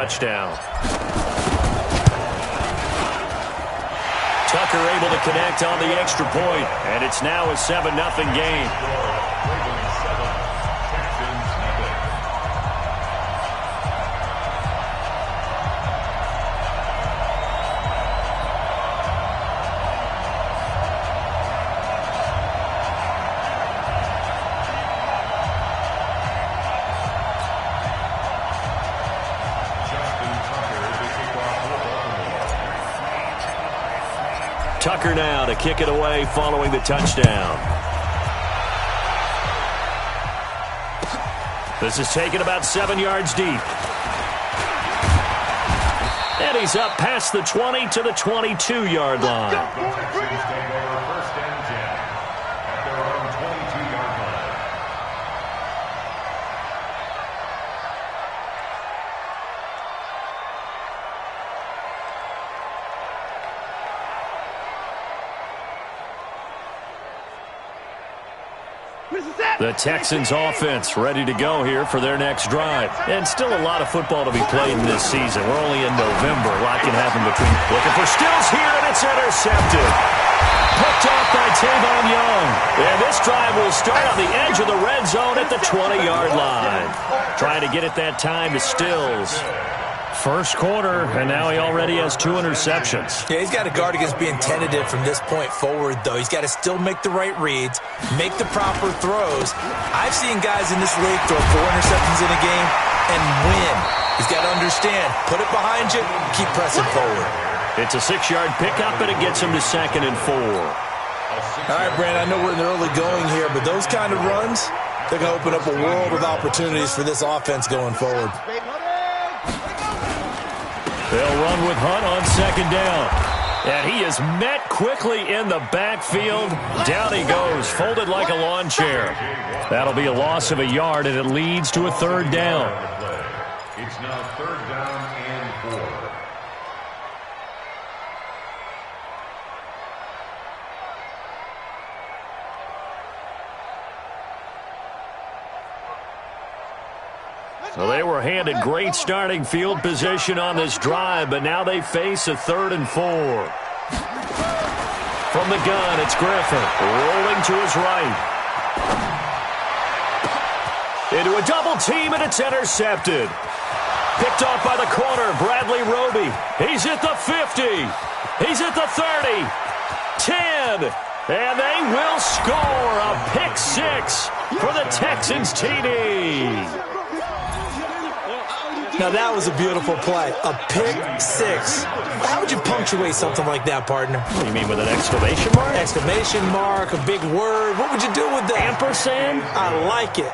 Touchdown. Tucker able to connect on the extra point, and it's now a 7-0 game. Tucker now to kick it away following the touchdown. This is taken about 7 yards deep. And he's up past the 20 to the 22-yard line. The Texans offense ready to go here for their next drive. And still a lot of football to be played in this season. We're only in November. A lot can happen between. Looking for Stills here, and it's intercepted. Picked off by Tavon Young. And this drive will start on the edge of the red zone at the 20-yard line. Trying to get it that time to Stills. First quarter, and now he already has 2 interceptions. Yeah, he's got to guard against being tentative from this point forward, though. He's got to still make the right reads, make the proper throws. I've seen guys in this league throw 4 interceptions in a game and win. He's got to understand, put it behind you, keep pressing forward. It's a 6-yard pickup, and it gets him to 2nd and 4. All right, Brandon, I know we're in the early going here, but those kind of runs, they're going to open up a world of opportunities for this offense going forward. They'll run with Hunt on 2nd down. And he is met quickly in the backfield. Down he goes, folded like a lawn chair. That'll be a loss of a yard, and it leads to a 3rd down. It's now 3rd down and 4. So they were handed great starting field position on this drive, but now they face a 3rd and 4. From the gun, it's Griffin, rolling to his right. Into a double team, and it's intercepted. Picked off by the corner, Bradley Roby. He's at the 50. He's at the 30. 10. And they will score a pick 6 for the Texans TD. Now, that was a beautiful play. A pick 6. How would you punctuate something like that, partner? What do you mean, with an exclamation mark? Exclamation mark, a big word. What would you do with that? Ampersand? I like it.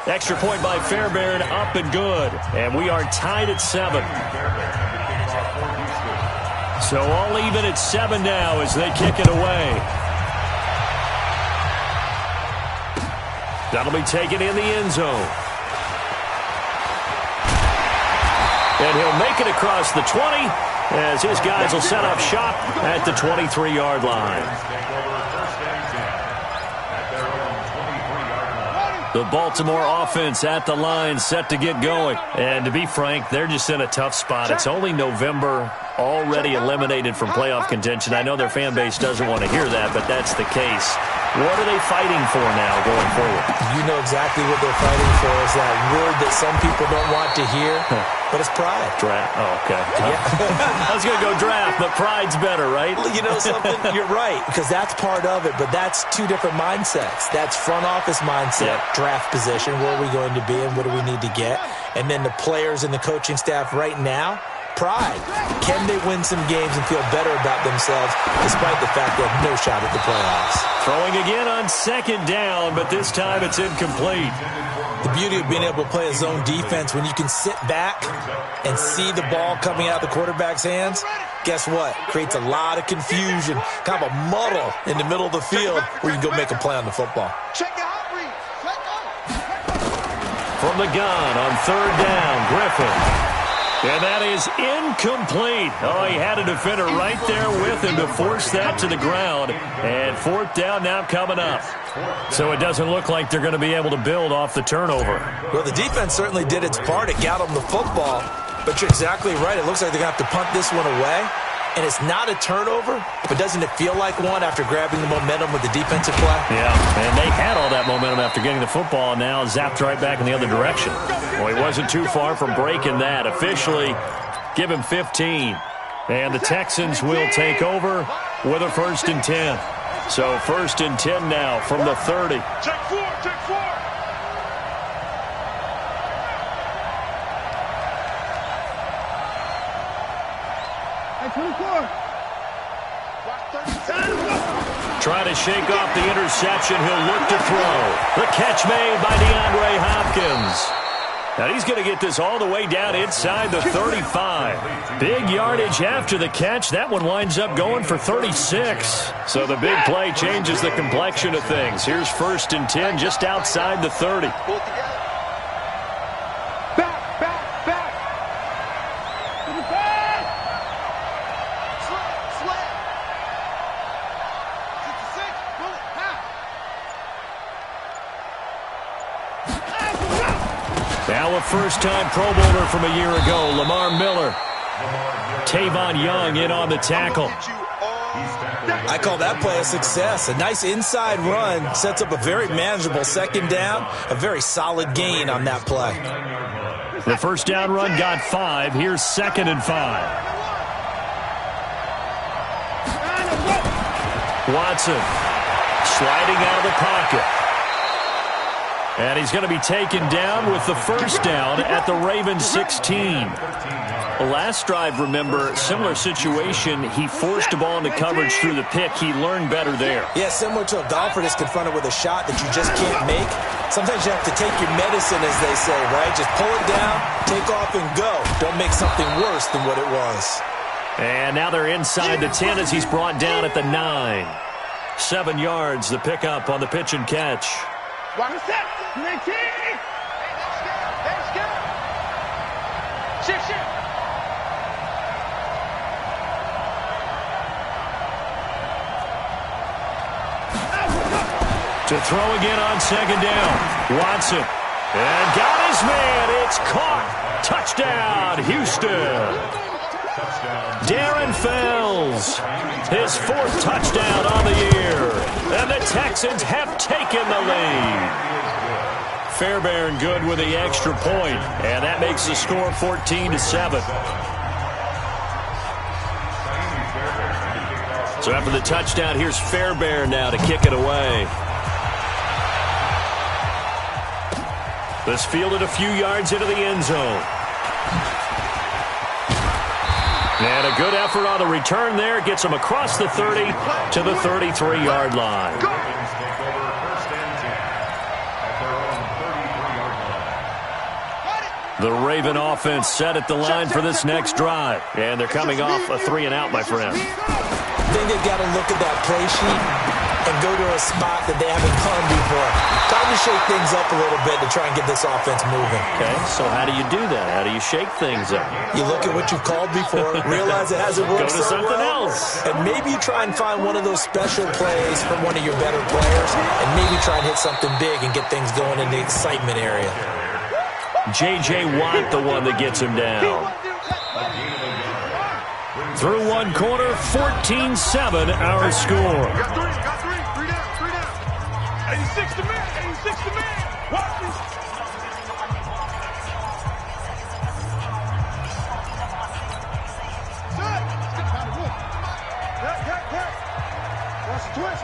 Extra point by Fairbairn, up and good. And we are tied at 7. So all even at 7 now as they kick it away. That'll be taken in the end zone. And he'll make it across the 20 as his guys will set up shop at the 23-yard line. The Baltimore offense at the line set to get going. And to be frank, they're just in a tough spot. It's only November, already eliminated from playoff contention. I know their fan base doesn't want to hear that, but that's the case. What are they fighting for now going forward? You know exactly what they're fighting for. Is that word that some people don't want to hear, but it's pride. Draft. Oh, okay. Yeah. I was going to go draft, but pride's better, right? You know something? You're right, because that's part of it, but that's 2 different mindsets. That's front office mindset, draft position, where are we going to be and what do we need to get? And then the players and the coaching staff right now, pride. Can they win some games and feel better about themselves despite the fact they have no shot at the playoffs? Throwing again on 2nd down, but this time it's incomplete. The beauty of being able to play a zone defense when you can sit back and see the ball coming out of the quarterback's hands, guess what? Creates a lot of confusion, kind of a muddle in the middle of the field where you can go make a play on the football. From the gun on 3rd down, Griffin. And that is incomplete. Oh, he had a defender right there with him to force that to the ground. And 4th down now coming up. So it doesn't look like they're going to be able to build off the turnover. Well, the defense certainly did its part. It got them the football. But you're exactly right. It looks like they're going to have to punt this one away. And it's not a turnover, but doesn't it feel like one after grabbing the momentum with the defensive play? Yeah, and they had all that momentum after getting the football, and now zapped right back in the other direction. Well, he wasn't too far from breaking that. Officially, give him 15. And the Texans will take over with a 1st and 10. So 1st and 10 now from the 30. Check 4, check 4. Trying to shake off the interception. He'll look to throw. The catch made by DeAndre Hopkins. Now he's going to get this all the way down inside the 35. Big yardage after the catch. That one winds up going for 36. So the big play changes the complexion of things. Here's 1st and 10 just outside the 30. Now a first-time Pro Bowler from a year ago, Lamar Miller. Tavon Young in on the tackle. I call that play a success. A nice inside run sets up a very manageable 2nd down. A very solid gain on that play. The first down run got 5. Here's 2nd and 5. Watson sliding out of the pocket. And he's going to be taken down with the first down at the Ravens 16. Last drive, remember, similar situation. He forced the ball into coverage through the pick. He learned better there. Yeah, similar to a golfer that's confronted with a shot that you just can't make. Sometimes you have to take your medicine, as they say, right? Just pull it down, take off, and go. Don't make something worse than what it was. And now they're inside the 10 as he's brought down at the 9. 7 yards, the pickup on the pitch and catch. One set. 19. Hey, let's go. Shift. To throw again on 2nd down. Watson. And got his man. It's caught. Touchdown, Houston. Darren Fells. His 4th touchdown on the year. And the Texans have taken the lead. Fairbairn good with the extra point. And that makes the score 14-7. So after the touchdown, here's Fairbairn now to kick it away. This fielded a few yards into the end zone. And a good effort on the return there. Gets him across the 30 to the 33-yard line. The Raven offense set at the line for this next drive. And thee coming off a 3-and-out, my friend. I think they've got to look at that play sheet and go to a spot that they haven't gone before. Time to shake things up a little bit to try and get this offense moving. Okay, so how do you do that? How do you shake things up? You look at what you've called before, realize it hasn't worked Go to so something well, else. and maybe you try and find one of those special plays from one of your better players, and maybe try and hit something big and get things going in the excitement area. J.J. Watt, the one that gets him down. Through one quarter, 14-7, our score. Got three. 86 to man. Watch this.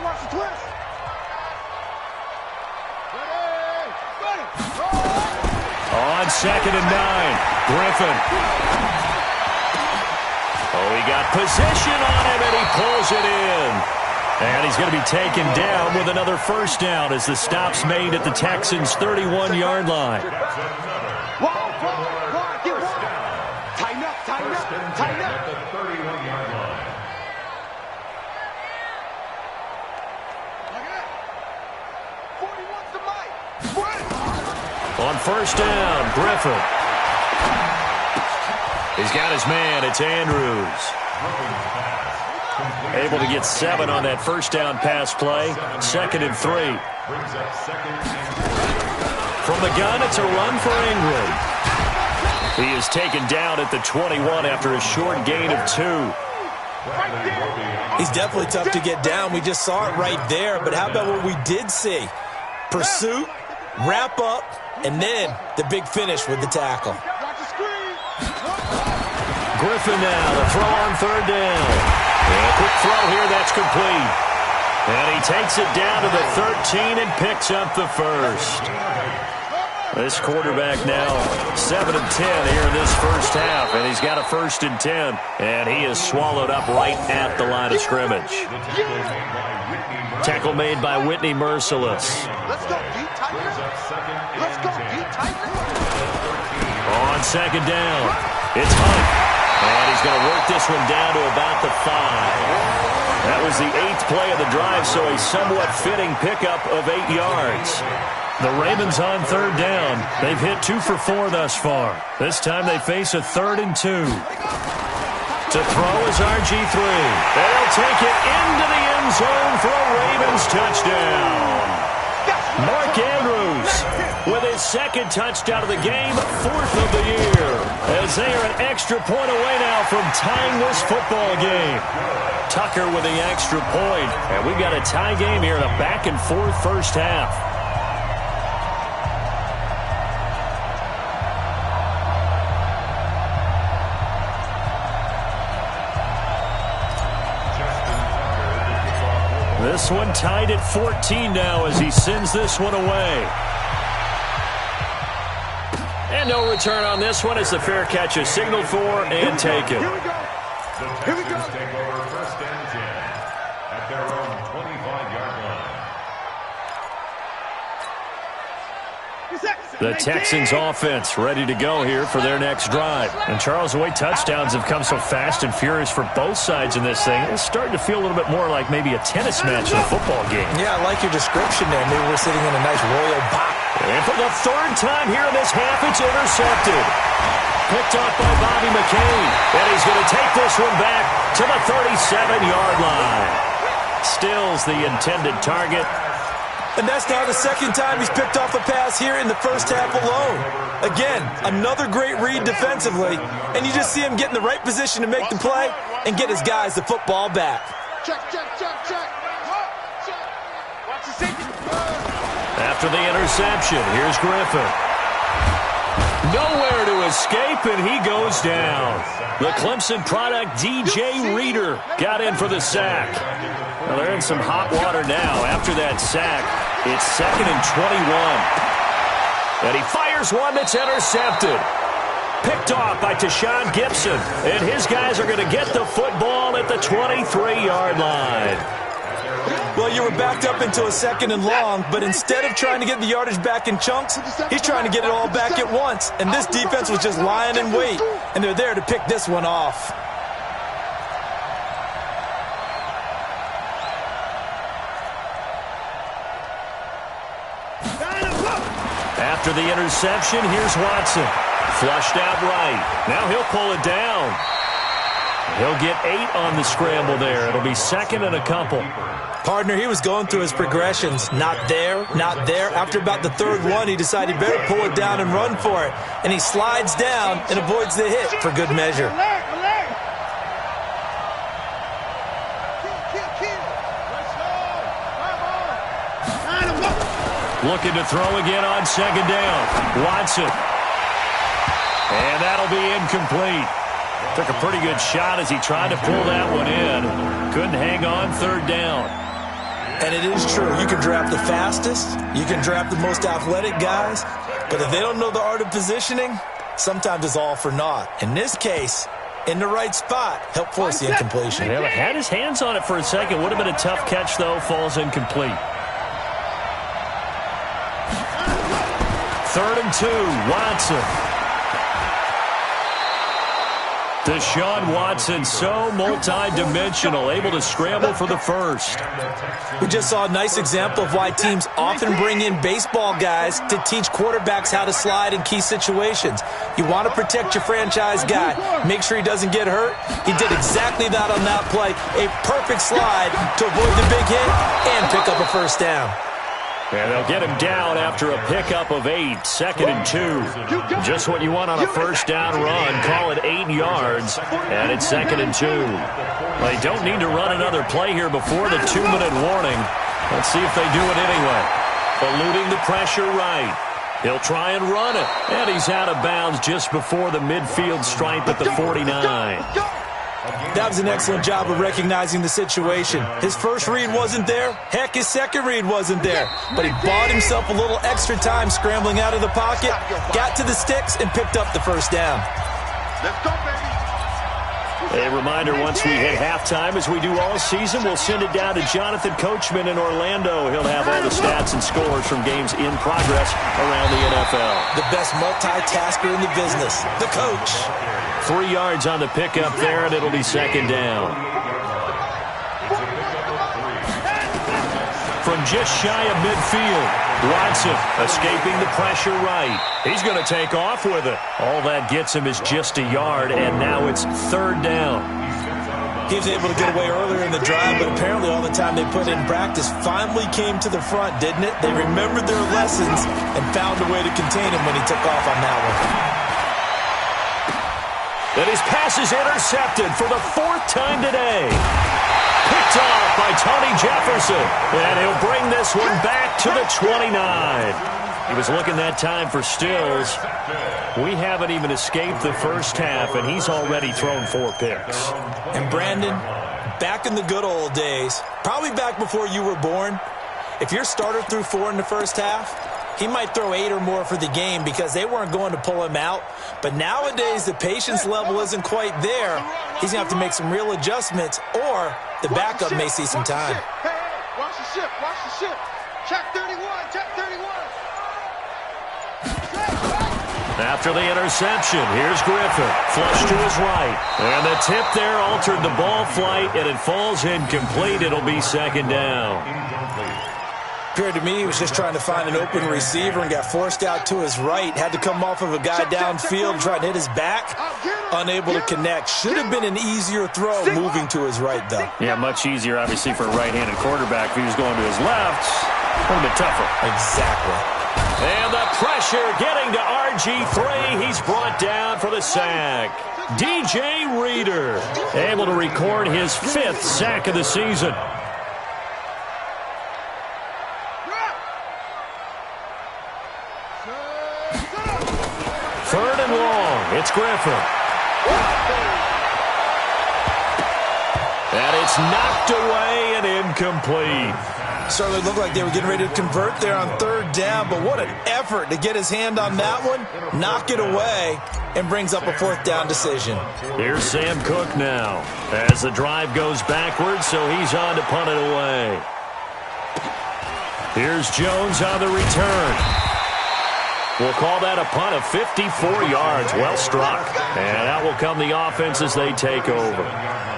Watch the twist. Ready. On 2nd and 9, Griffin. Oh, he got position on him, and he pulls it in. And he's going to be taken down with another first down as the stop's made at the Texans' 31-yard line. Get one. Tighten up. At the 31-yard line. Look at that. 41's the mic. On first down, Griffin. He's got his man. It's Andrews. Able to get 7 on that first down pass play. 2nd and 3. From the gun, it's a run for Ingram. He is taken down at the 21 after a short gain of 2. He's definitely tough to get down. We just saw it right there. But how about what we did see? Pursuit, wrap up, and then the big finish with the tackle. Griffin now, the throw on 3rd down. And a quick throw here, that's complete. And he takes it down to the 13 and picks up the first. This quarterback now 7 of 10 here in this first half, and he's got a 1st and 10, and he is swallowed up right at the line of scrimmage. Tackle made by Whitney Merciless. Let's go, deep tighter. Let's go, deep tighter. On 2nd down, it's Hunt, and he's going to work this one down to about the 5. That was the 8th play of the drive, so a somewhat fitting pickup of 8 yards. The Ravens on 3rd down. They've hit 2 for 4 thus far. This time they face a 3rd and 2. To throw is RG3. They'll take it into the end zone for a Ravens touchdown. Mark Andrews with his 2nd touchdown of the game, 4th of the year, as they are an extra point away now from tying this football game. Tucker with the extra point, and we've got a tie game here in a back-and-forth first half. This one tied at 14 now as he sends this one away. And no return on this one as the fair catch is signaled for and taken. Here we go. Here we go. Take over 1st and 10 at their own 25-yard line. The Texans offense ready to go here for their next drive. And Charles, the way touchdowns have come so fast and furious for both sides in this thing, it's starting to feel a little bit more like maybe a tennis match in a football game. Yeah, I like your description there. Maybe we're sitting in a nice royal box. And for the 3rd time here in this half, it's intercepted. Picked off by Bobby McCain. And he's going to take this one back to the 37-yard line. Still's the intended target. And that's now the 2nd time he's picked off a pass here in the first half alone. Again, another great read defensively. And you just see him get in the right position to make the play and get his guys the football back. Check, check, check, check. Watch the safety. After the interception, here's Griffin. Nowhere to escape, and he goes down. The Clemson product, DJ Reader, got in for the sack. Well, they're in some hot water now. After that sack, it's 2nd and 21. And he fires one that's intercepted. Picked off by Tashawn Gibson. And his guys are going to get the football at the 23-yard line. Well, you were backed up into a 2nd and long, but instead of trying to get the yardage back in chunks, he's trying to get it all back at once. And this defense was just lying in wait, and they're there to pick this one off. After the interception, here's Watson. Flushed out right. Now he'll pull it down. He'll get 8 on the scramble there. It'll be 2nd and a couple. Partner, he was going through his progressions. Not there, not there. After about the 3rd one, he decided he better pull it down and run for it. And he slides down and avoids the hit for good measure. Looking to throw again on 2nd down. Watson. And that'll be incomplete. Took a pretty good shot as he tried to pull that one in. Couldn't hang on 3rd down. And it is true. You can draft the fastest. You can draft the most athletic guys. But if they don't know the art of positioning, sometimes it's all for naught. In this case, in the right spot, help force the incompletion. Yeah, had his hands on it for a second. Would have been a tough catch, though. Falls incomplete. 3rd and 2, Watson. Deshaun Watson, so multi-dimensional, able to scramble for the first. We just saw a nice example of why teams often bring in baseball guys to teach quarterbacks how to slide in key situations. You want to protect your franchise guy. Make sure he doesn't get hurt. He did exactly that on that play. A perfect slide to avoid the big hit and pick up a first down. And they'll get him down after a pickup of 8, 2nd and 2. Just what you want on a first down run. Call it 8 yards, and it's 2nd and 2. They don't need to run another play here before the 2-minute warning. Let's see if they do it anyway. Eluding the pressure right. He'll try and run it, and he's out of bounds just before the midfield stripe at the 49. That was an excellent job of recognizing the situation. His first read wasn't there. Heck, his second read wasn't there. But he bought himself a little extra time scrambling out of the pocket, got to the sticks, and picked up the first down. Let's go, baby. A reminder, once we hit halftime, as we do all season, we'll send it down to Jonathan Coachman in Orlando. He'll have all the stats and scores from games in progress around the NFL. The best multitasker in the business, the coach. 3 yards on the pickup there, and it'll be 2nd down. From just shy of midfield, Watson escaping the pressure right. He's going to take off with it. All that gets him is just a yard, and now it's 3rd down. He was able to get away earlier in the drive, but apparently all the time they put in practice finally came to the front, didn't it? They remembered their lessons and found a way to contain him when he took off on that one. And his pass is intercepted for the 4th time today. Picked off by Tony Jefferson. And he'll bring this one back to the 29. He was looking that time for Stills. We haven't even escaped the first half, and he's already thrown 4 picks. And Brandon, back in the good old days, probably back before you were born, if your starter threw 4 in the first half, he might throw 8 or more for the game because they weren't going to pull him out. But nowadays, the patience level isn't quite there. He's going to have to make some real adjustments, or the backup may see some time. Hey, watch the ship, watch the ship. Check 31, check 31. After the interception, here's Griffin. Flush to his right. And the tip there altered the ball flight, and it falls incomplete. It'll be 2nd down. Appeared to me he was just trying to find an open receiver and got forced out to his right. Had to come off of a guy downfield, trying to hit his back. Unable to connect. Should have been an easier throw moving to his right, though. Yeah, much easier, obviously, for a right-handed quarterback. If he was going to his left, a little bit tougher. Exactly. And the pressure getting to RG3. He's brought down for the sack. DJ Reader able to record his 5th sack of the season. 3rd and long. It's Griffin. And it's knocked away and incomplete. Certainly looked like they were getting ready to convert there on 3rd down, but what an effort to get his hand on that one, knock it away, and brings up a 4th down decision. Here's Sam Cook now as the drive goes backwards, so he's on to punt it away. Here's Jones on the return. We'll call that a punt of 54 yards. Well struck. And out will come the offense as they take over.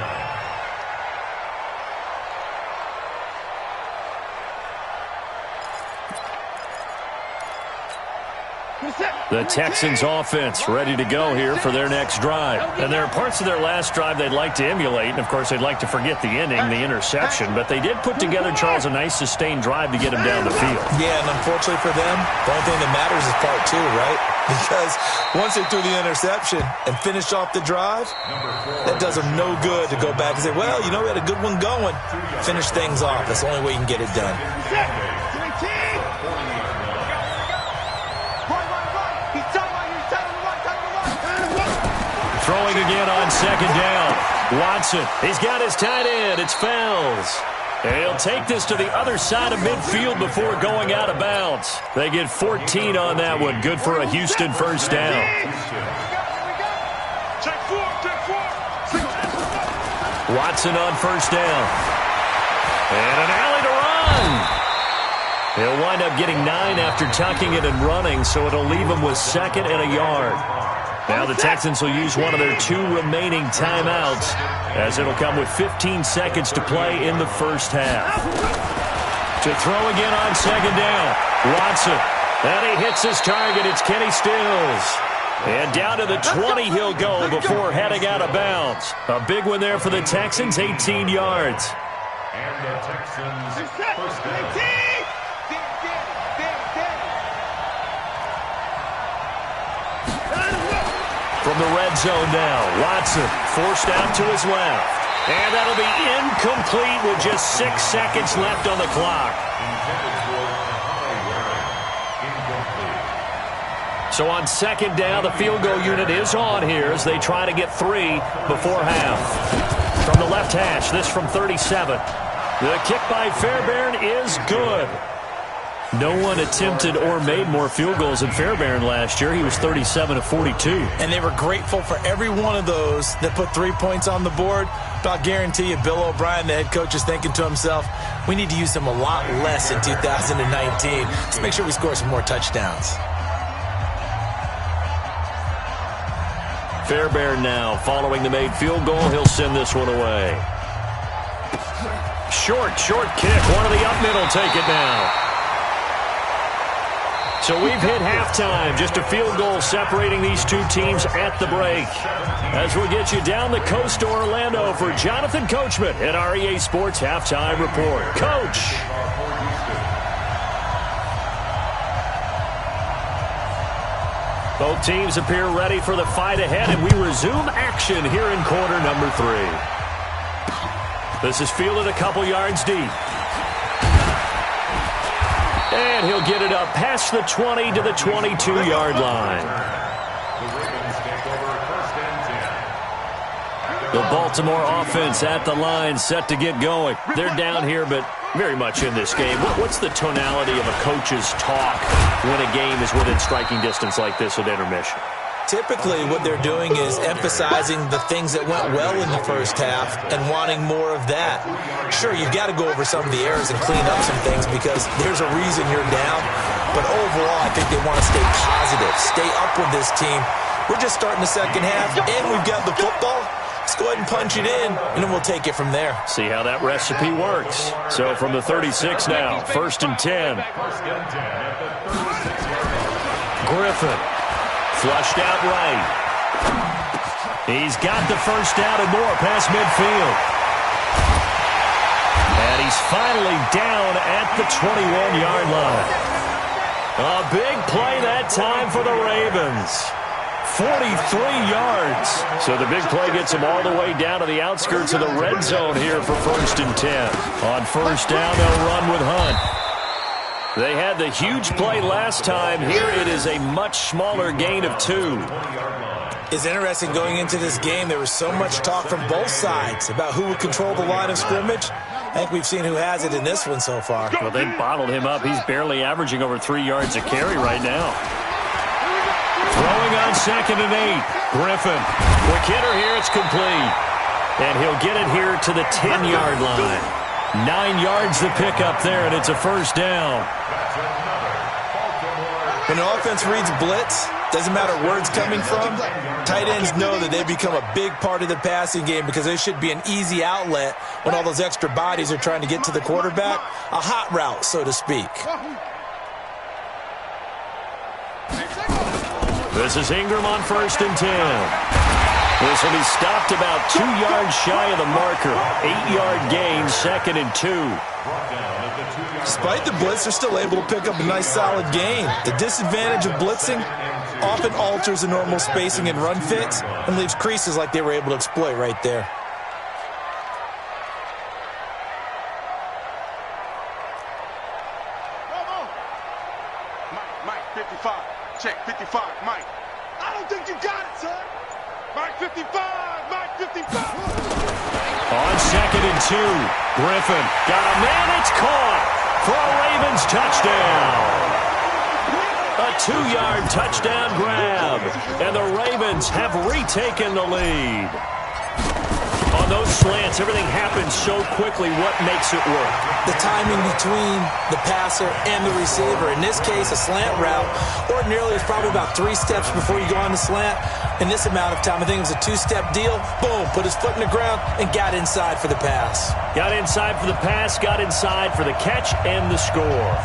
The Texans offense ready to go here for their next drive. And there are parts of their last drive they'd like to emulate. And, of course, they'd like to forget the ending, the interception. But they did put together, Charles, a nice sustained drive to get him down the field. Yeah, and unfortunately for them, the only thing that matters is part 2, right? Because once they threw the interception and finished off the drive, that does them no good to go back and say, well, you know, we had a good one going. Finish things off. That's the only way you can get it done. Throwing again on 2nd down. Watson, he's got his tight end. It's Fells. And he'll take this to the other side of midfield before going out of bounds. They get 14 on that one. Good for a Houston first down. Watson on 1st down. And an alley to run. He'll wind up getting 9 after tucking it and running, so it'll leave him with 2nd and a yard. Now the Texans will use one of their 2 remaining timeouts as it'll come with 15 seconds to play in the first half. To throw again on 2nd down. Watson. And he hits his target. It's Kenny Stills. And down to the 20 he'll go before heading out of bounds. A big one there for the Texans, 18 yards. And the Texans first down. From the red zone now, Watson forced out to his left. And that'll be incomplete with just 6 seconds left on the clock. So on second down, the field goal unit is on here as they try to get 3 before half. From the left hash, this from 37. The kick by Fairbairn is good. No one attempted or made more field goals than Fairbairn last year. He was 37 of 42. And they were grateful for every one of those that put 3 points on the board. But I'll guarantee you, Bill O'Brien, the head coach, is thinking to himself, we need to use them a lot less in 2019. Let's make sure we score some more touchdowns. Fairbairn now following the made field goal. He'll send this one away. Short kick. One of the up middle take it now. So we've hit halftime. Just a field goal separating these two teams at the break. As we'll get you down the coast to Orlando for Jonathan Coachman at our EA Sports Halftime Report. Coach. Both teams appear ready for the fight ahead, and we resume action here in quarter number 3. This is fielded a couple yards deep. And he'll get it up past the 20 to the 22-yard line. The Baltimore offense at the line, set to get going. They're down here, but very much in this game. What's the tonality of a coach's talk when a game is within striking distance like this at intermission? Typically, what they're doing is emphasizing the things that went well in the first half and wanting more of that. Sure, you've got to go over some of the errors and clean up some things because there's a reason you're down. But overall, I think they want to stay positive, stay up with this team. We're just starting the second half, and we've got the football. Let's go ahead and punch it in, and then we'll take it from there. See how that recipe works. So from the 36 now, 1st and 10. Griffin. Flushed out right. He's got the first down and more past midfield. And he's finally down at the 21-yard line. A big play that time for the Ravens. 43 yards. So the big play gets him all the way down to the outskirts of the red zone here for 1st and 10. On first down, they'll run with Hunt. They had the huge play last time. Here it is a much smaller gain of 2. It's interesting going into this game. There was so much talk from both sides about who would control the line of scrimmage. I think we've seen who has it in this one so far. Well, they bottled him up. He's barely averaging over 3 yards a carry right now. Throwing on 2nd and 8. Griffin. Quick hitter here. It's complete. And he'll get it here to the 10-yard line. 9 yards to pick up there, and it's a first down. When an offense reads blitz, doesn't matter where it's coming from, tight ends know that they become a big part of the passing game because they should be an easy outlet when all those extra bodies are trying to get to the quarterback. A hot route, so to speak. This is Ingram on 1st and 10. This will be stopped about 2 yards shy of the marker. 8-yard gain, 2nd and 2. Despite the blitz, they're still able to pick up a nice solid gain. The disadvantage of blitzing often alters the normal spacing and run fits and leaves creases like they were able to exploit right there. Mike, 55. Check, 55, Mike. I don't think you got it, son. Mike 55, Mike 55. On 2nd and 2, Griffin got a man. It's caught for a Ravens touchdown. A 2-yard touchdown grab, and the Ravens have retaken the lead. On those slants, everything happens so quickly. What makes it work? The timing between the passer and the receiver. In this case, a slant route. Ordinarily, it's probably about 3 steps before you go on the slant. In this amount of time, I think it was a 2-step deal. Boom, put his foot in the ground and got inside for the pass. Got inside for the pass, got inside for the catch and the score.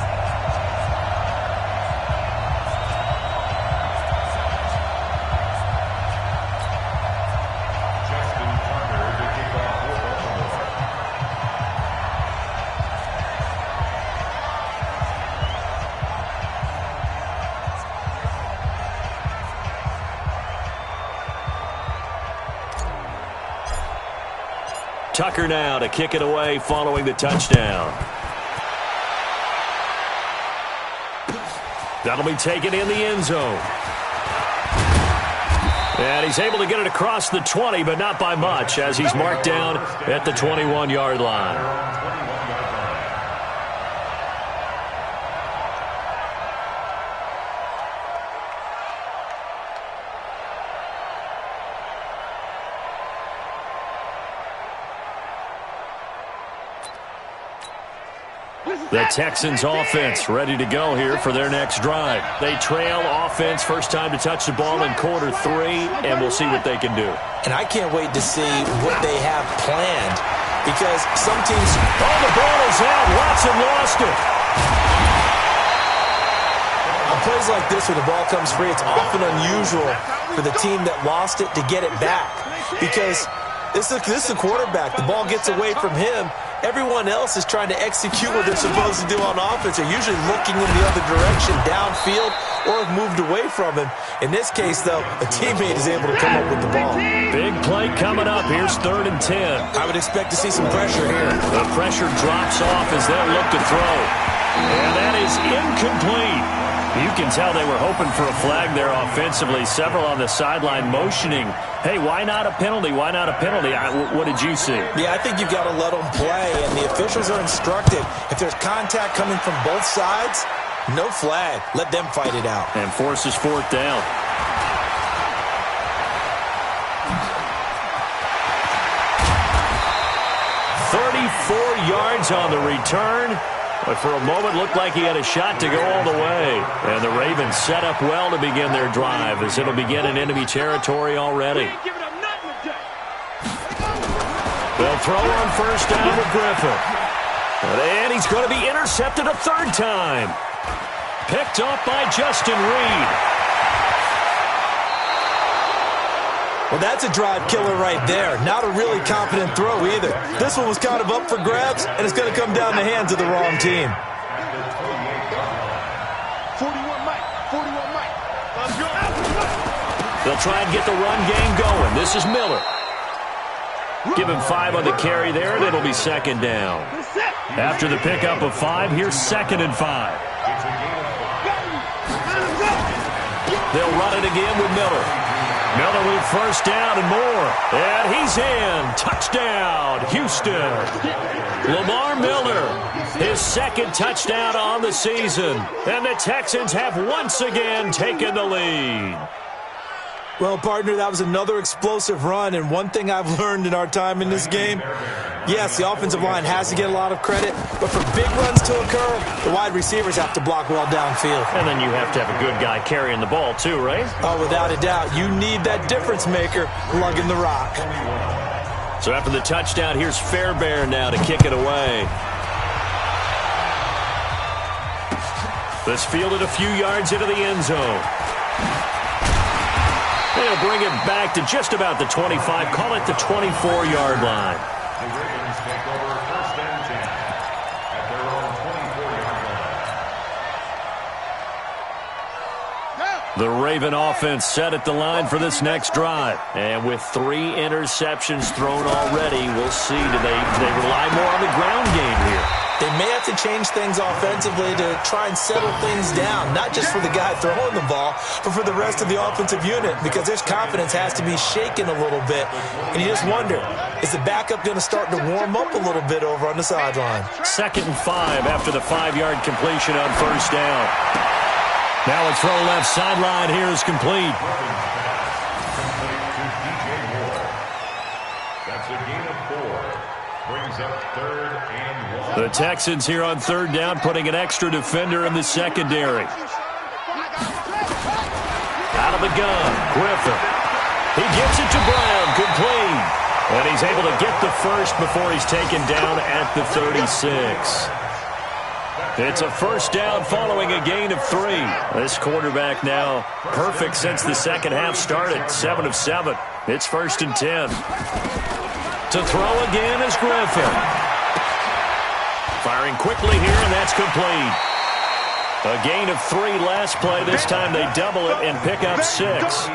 Tucker now to kick it away following the touchdown. That'll be taken in the end zone. And he's able to get it across the 20, but not by much, as he's marked down at the 21-yard line. The Texans offense ready to go here for their next drive. They trail offense, first time to touch the ball in quarter 3, and we'll see what they can do. And I can't wait to see what they have planned, because some teams... Oh, the ball is out. Watson lost it. On plays like this where the ball comes free, it's often unusual for the team that lost it to get it back, because this is a quarterback. The ball gets away from him. Everyone else is trying to execute what they're supposed to do on offense. They're usually looking in the other direction, downfield, or have moved away from him. In this case, though, a teammate is able to come up with the ball. Big play coming up. Here's 3rd and 10. I would expect to see some pressure here. The pressure drops off as they'll look to throw. And that is incomplete. You can tell they were hoping for a flag there offensively. Several on the sideline motioning, hey, why not a penalty? Why not a penalty? What did you see? Yeah, I think you've got to let them play, and the officials are instructed. If there's contact coming from both sides, no flag. Let them fight it out. And forces 4th down. Yards on the return, but for a moment looked like he had a shot to go all the way. And the Ravens set up well to begin their drive, as it'll begin in enemy territory already. They'll throw on first down with Griffin. And he's going to be intercepted a 3rd time. Picked off by Justin Reed. Well, that's a drive killer right there. Not a really confident throw either. This one was kind of up for grabs, and it's going to come down the hands of the wrong team. 41 Mike. 41 Mike. Let's go. They'll try and get the run game going. This is Miller. Give him 5 on the carry there, and it'll be 2nd down. After the pickup of 5, here's 2nd and 5. They'll run it again with Miller. Miller with first down and more. And he's in. Touchdown, Houston. Lamar Miller, his 2nd touchdown on the season. And the Texans have once again taken the lead. Well, partner, that was another explosive run, and one thing I've learned in our time in this game, yes, the offensive line has to get a lot of credit, but for big runs to occur, the wide receivers have to block well downfield. And then you have to have a good guy carrying the ball too, right? Oh, without a doubt. You need that difference maker lugging the rock. So after the touchdown, here's Fairbairn now to kick it away. This fielded a few yards into the end zone. They'll bring it back to just about the 25. Call it the 24-yard line. The Ravens take over 1st and 10 at their own 24-yard line. The Raven offense set at the line for this next drive. And with 3 interceptions thrown already, we'll see. Do they rely more on the ground game here? They may have to change things offensively to try and settle things down, not just for the guy throwing the ball, but for the rest of the offensive unit, because their confidence has to be shaken a little bit. And you just wonder, is the backup going to start to warm up a little bit over on the sideline? 2nd and 5 after the 5-yard completion on first down. Now a throw left sideline here is complete. That's a gain of 4. Brings up 3rd and 1. The Texans here on 3rd down, putting an extra defender in the secondary. Out of the gun, Griffin. He gives it to Brown, complete. And he's able to get the first before he's taken down at the 36. It's a first down following a gain of 3. This quarterback now perfect since the second half started, 7 of 7. It's 1st and 10. To throw again is Griffin. Firing quickly here, and that's complete. A gain of 3 last play. This time they double it and pick up 6.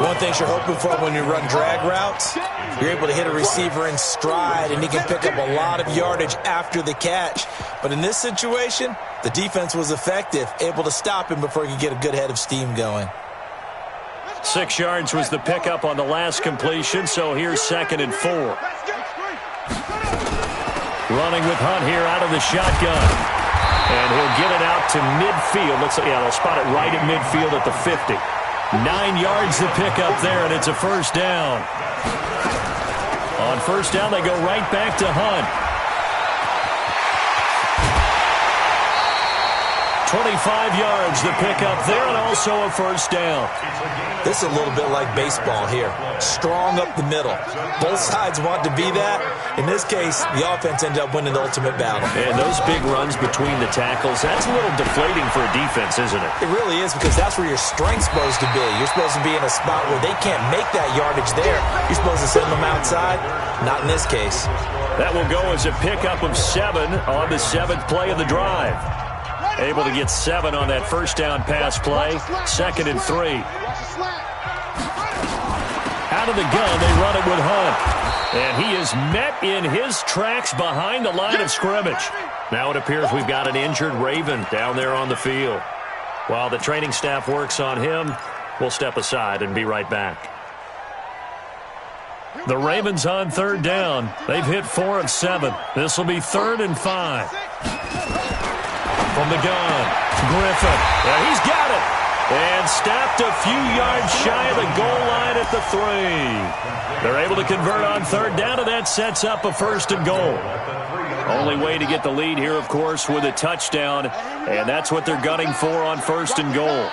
One thing you're hoping for when you run drag routes, you're able to hit a receiver in stride, and he can pick up a lot of yardage after the catch. But in this situation, the defense was effective, able to stop him before he could get a good head of steam going. 6 yards was the pickup on the last completion, so here's 2nd and 4. Running with Hunt here out of the shotgun. And he'll get it out to midfield. Looks like, they'll spot it right at midfield at the 50. 9 yards to pick up there, and it's a first down. On first down, they go right back to Hunt. 25 yards to pick up there, and also a first down. This is a little bit like baseball here. Strong up the middle. Both sides want to be that. In this case, the offense ended up winning the ultimate battle. And those big runs between the tackles, that's a little deflating for a defense, isn't it? It really is, because that's where your strength's supposed to be. You're supposed to be in a spot where they can't make that yardage there. You're supposed to send them outside. Not in this case. That will go as a pickup of 7 on the 7th play of the drive. Able to get 7 on that first down pass play. 2nd and 3. Out of the gun, they run it with Hunt. And he is met in his tracks behind the line of scrimmage. Now it appears we've got an injured Raven down there on the field. While the training staff works on him, we'll step aside and be right back. The Ravens on 3rd down. They've hit 4 of 7. This will be 3rd and 5. From the gun, Griffin. Yeah, he's got it. And stopped a few yards shy of the goal line at the 3. They're able to convert on 3rd down, and that sets up a 1st and goal. Only way to get the lead here, of course, with a touchdown, and that's what they're gunning for on 1st and goal.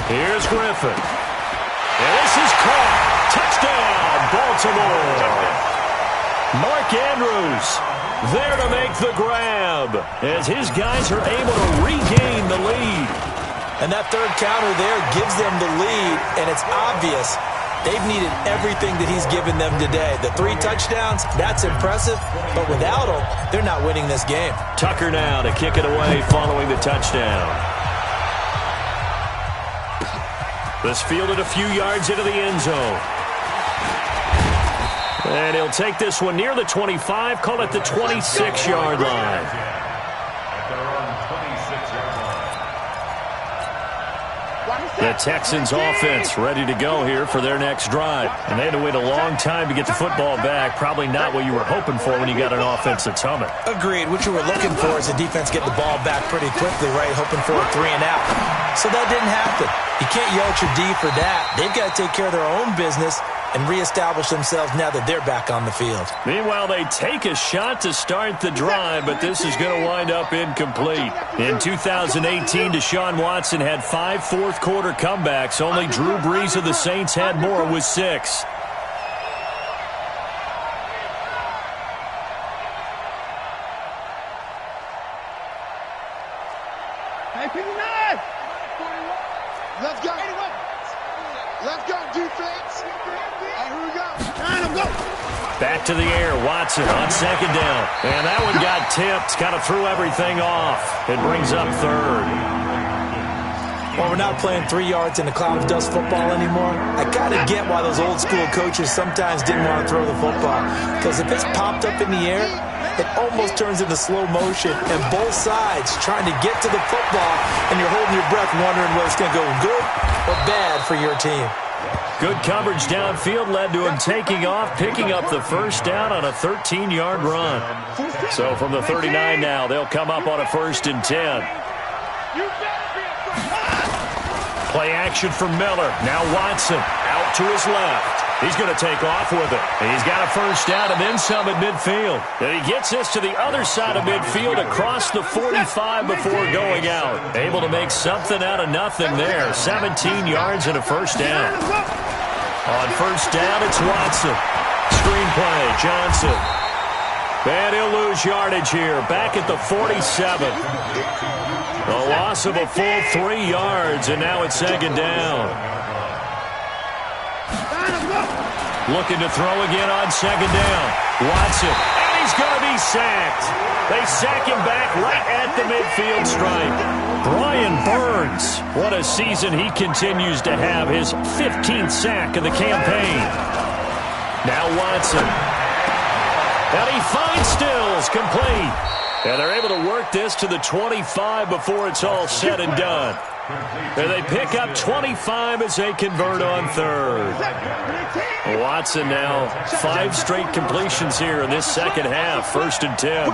Here's Griffin. And this is caught. Touchdown, Baltimore. Mark Andrews there to make the grab as his guys are able to regain the lead. And that 3rd counter there gives them the lead, and it's obvious they've needed everything that he's given them today. The 3 touchdowns, that's impressive, but without him, they're not winning this game. Tucker now to kick it away following the touchdown. This fielded a few yards into the end zone. And he'll take this one near the 25, call it the 26-yard line. The Texans offense ready to go here for their next drive. And they had to wait a long time to get the football back. Probably not what you were hoping for when you got an offense that's humming. Agreed. What you were looking for is the defense get the ball back pretty quickly, right? Hoping for a 3 and out. So that didn't happen. You can't yell at your D for that. They've got to take care of their own business and reestablish themselves now that they're back on the field. Meanwhile, they take a shot to start the drive, but this is going to wind up incomplete. In 2018, Deshaun Watson had 5 fourth-quarter comebacks. Only Drew Brees of the Saints had more with 6. Hey, 59! Let's go. Let's go, defense. Hey, here we go. And go. Back to the air, Watson on 2nd down. And that one got tipped, kind of threw everything off. It brings up 3rd. Well, we're not playing 3 yards in a cloud of dust football anymore. I kind of get why those old school coaches sometimes didn't want to throw the football. Because if it's popped up in the air, it almost turns into slow motion. And both sides trying to get to the football, and you're holding your breath wondering whether it's going to go good or bad for your team. Good coverage downfield led to him taking off, picking up the first down on a 13-yard run. So from the 39 now, they'll come up on a 1st and 10. Play action for Miller. Now Watson out to his left. He's going to take off with it. He's got a first down and then some at midfield. And he gets this to the other side of midfield across the 45 before going out. Able to make something out of nothing there. 17 yards and a first down. On first down, it's Watson. Screenplay, Johnson. And he'll lose yardage here. Back at the 47. A loss of a full 3 yards, and now it's 2nd down. Looking to throw again on 2nd down. Watson, and he's he's going to be sacked. They sack him back right at the midfield stripe. Brian Burns, what a season he continues to have, his 15th sack of the campaign. Now Watson. And he finds Stills, complete. And they're able to work this to the 25 before it's all said and done. And they pick up 25 as they convert on third. Watson now 5 straight completions here in this second half. 1st and 10.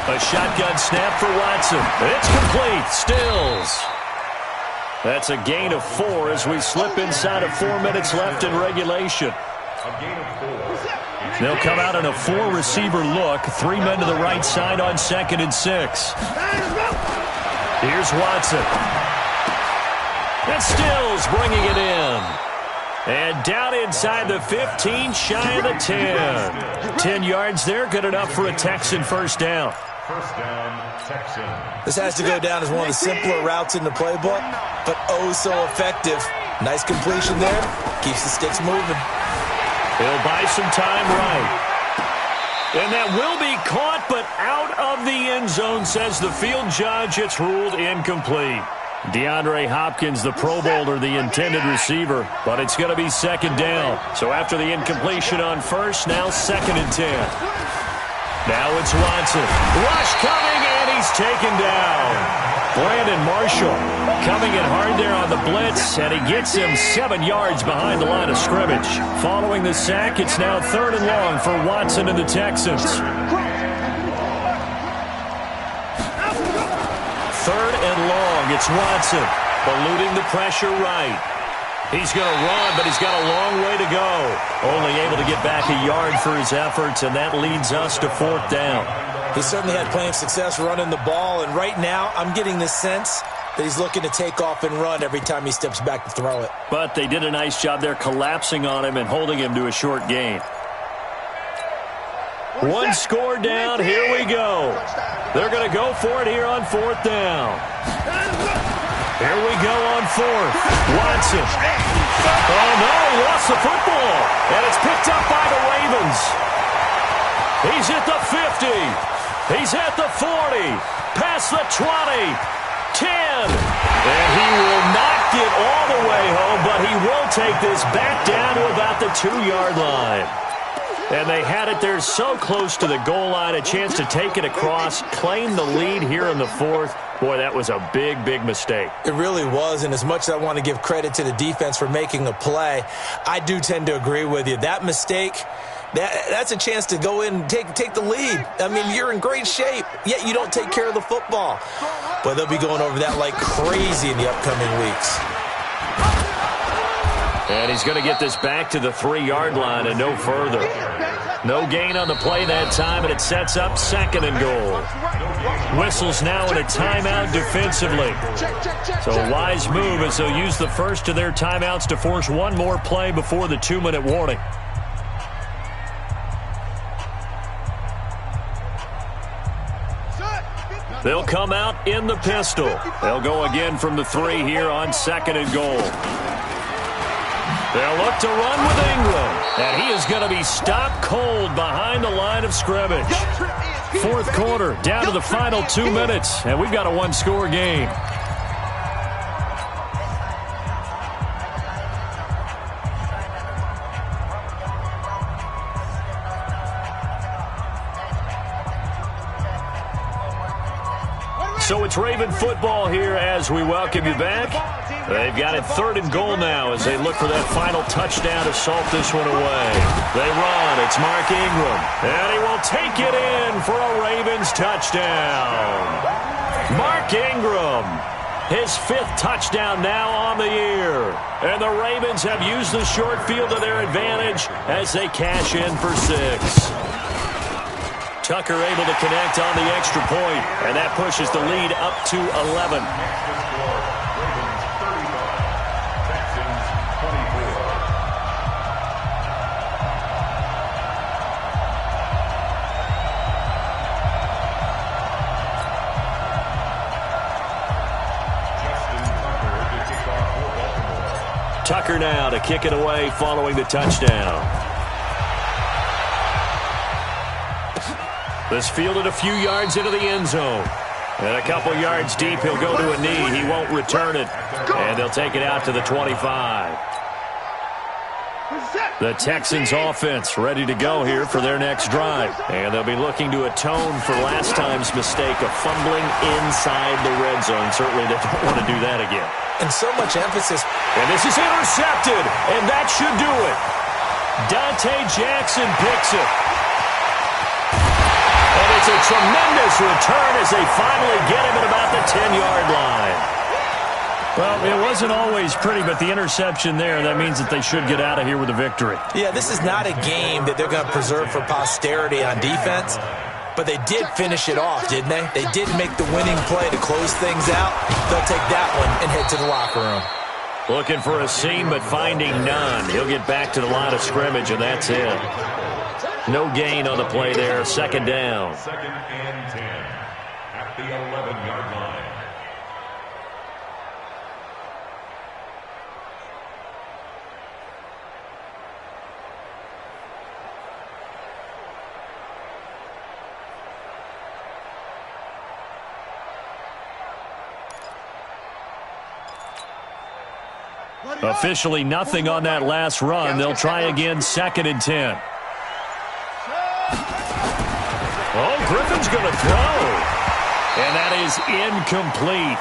A shotgun snap for Watson. It's complete. Stills. That's a gain of 4 as we slip inside of 4 minutes left in regulation. They'll come out in a 4-receiver look. 3 men to the right side on 2nd and 6. Here's Watson. And Stills bringing it in. And down inside the 15, shy of the 10. 10 yards there, good enough for a Texan first down. First down, Texan. This has to go down as one of the simpler routes in the playbook, but oh so effective. Nice completion there. Keeps the sticks moving. He'll buy some time right. And that will be caught, but out of the end zone, says the field judge. It's ruled incomplete. DeAndre Hopkins, the Pro Bowler, the intended receiver, but it's going to be 2nd down. So after the incompletion on 1st, now 2nd and 10. Now it's Watson. Rush coming, and he's taken down. Brandon Marshall coming in hard there on the blitz, and he gets him 7 yards behind the line of scrimmage. Following the sack, it's now 3rd and long for Watson and the Texans. 3rd and long, it's Watson, eluding the pressure right. He's going to run, but he's got a long way to go. Only able to get back a yard for his efforts, and that leads us to 4th down. He certainly had plenty of success running the ball, and right now I'm getting the sense that he's looking to take off and run every time he steps back to throw it. But they did a nice job there collapsing on him and holding him to a short gain. 1 score down, here we go. They're going to go for it here on 4th down. Here we go on 4th. Watson. Oh, no, lost the football. And it's picked up by the Ravens. He's at the 50. He's at the 40. Past the 20. 10. And he will not get all the way home, but he will take this back down to about the 2-yard line. And they had it there so close to the goal line, a chance to take it across, claim the lead here in the 4th. Boy, that was a big, big mistake. It really was, and as much as I want to give credit to the defense for making a play, I do tend to agree with you. That mistake, that's a chance to go in and take the lead. I mean, you're in great shape, yet you don't take care of the football. But they'll be going over that like crazy in the upcoming weeks. And he's going to get this back to the 3-yard line and no further. No gain on the play that time, and it sets up 2nd and goal. Whistles now in a timeout defensively. So a wise move as they'll use the first of their timeouts to force one more play before the 2-minute warning. They'll come out in the pistol. They'll go again from the 3 here on 2nd and goal. They'll look to run with Ingram. And he is going to be stopped cold behind the line of scrimmage. 4th quarter, down to the final 2 minutes. And we've got a 1-score game. So it's Raven football here as we welcome you back. They've got it 3rd and goal now as they look for that final touchdown to salt this one away. They run. It's Mark Ingram. And he will take it in for a Ravens touchdown. Mark Ingram, his 5th touchdown now on the year. And the Ravens have used the short field to their advantage as they cash in for 6. Tucker able to connect on the extra point, and that pushes the lead up to 11. Tucker now to kick it away following the touchdown. This fielded a few yards into the end zone. And a couple yards deep, he'll go to a knee. He won't return it. And they'll take it out to the 25. The Texans offense ready to go here for their next drive. And they'll be looking to atone for last time's mistake of fumbling inside the red zone. Certainly they don't want to do that again. And so much emphasis. And this is intercepted. And that should do it. Dante Jackson picks it. And it's a tremendous return as they finally get him at about the 10-yard line. Well, it wasn't always pretty, but the interception there, that means that they should get out of here with a victory. Yeah, this is not a game that they're going to preserve for posterity on defense, but they did finish it off, didn't they? They did make the winning play to close things out. They'll take that one and head to the locker room. Looking for a seam, but finding none. He'll get back to the line of scrimmage, and that's it. No gain on the play there. Second down. Second and 10 at the 11-yard line. Officially nothing on that last run. They'll try again, second and 10. Oh, Griffin's going to throw. And that is incomplete.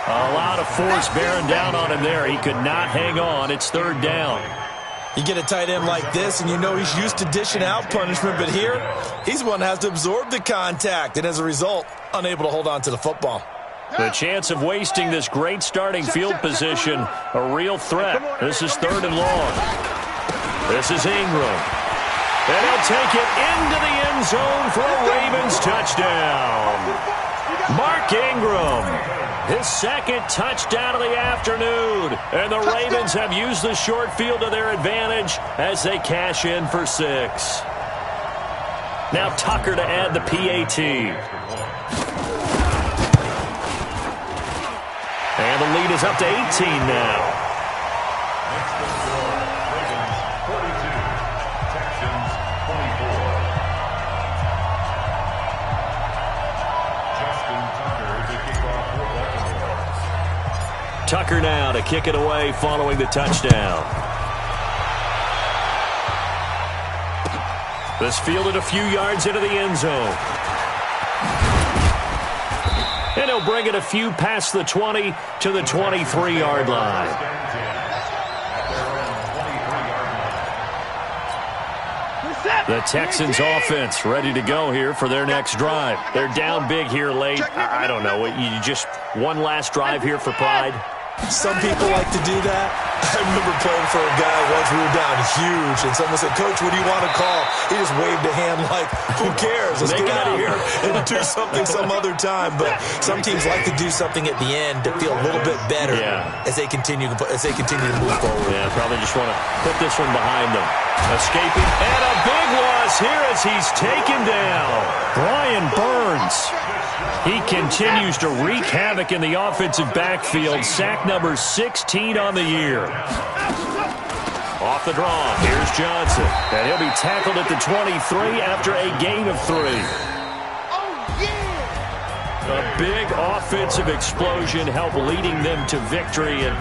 A lot of force bearing down on him there. He could not hang on. It's third down. You get a tight end like this, and you know he's used to dishing out punishment, but here, he's one that has to absorb the contact, and as a result, unable to hold on to the football. The chance of wasting this great starting field position, a real threat. This is third and long. This is Ingram. And he'll take it into the end zone for a Ravens touchdown. Mark Ingram, his second touchdown of the afternoon. And the Ravens have used the short field to their advantage as they cash in for 6. Now Tucker to add the PAT. And the lead is up to 18 now. Ravens 42, Texans 24. Justin Tucker to kick off for Baltimore. Tucker now to kick it away following the touchdown. This fielded a few yards into the end zone. And he'll bring it a few past the 20 to the 23-yard line. The Texans offense ready to go here for their next drive. They're down big here late. I don't know. You just one last drive here for pride? Some people like to do that. I remember playing for a guy once. We were down huge, and someone said, "Coach, what do you want to call?" He just waved a hand like, "Who cares? Let's get out of here and do something some other time." But some teams like to do something at the end to feel a little bit better as they continue to move forward. Yeah, probably just want to put this one behind them. Escaping, and a big loss here as he's taken down. Brian Burns. He continues to wreak havoc in the offensive backfield. Sack number 16 on the year. Off the draw, here's Johnson. And he'll be tackled at the 23 after a gain of 3. A big offensive explosion helped leading them to victory. And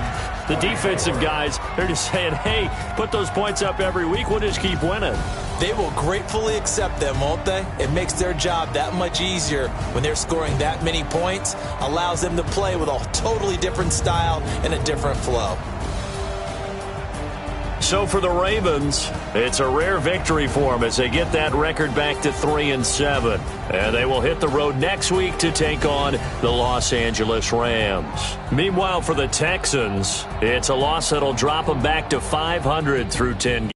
the defensive guys, they're just saying, hey, put those points up every week. We'll just keep winning. They will gratefully accept them, won't they? It makes their job that much easier when they're scoring that many points. Allows them to play with a totally different style and a different flow. So for the Ravens, it's a rare victory for them as they get that record back to 3-7. And they will hit the road next week to take on the Los Angeles Rams. Meanwhile, for the Texans, it's a loss that'll drop them back to 500 through 10 games.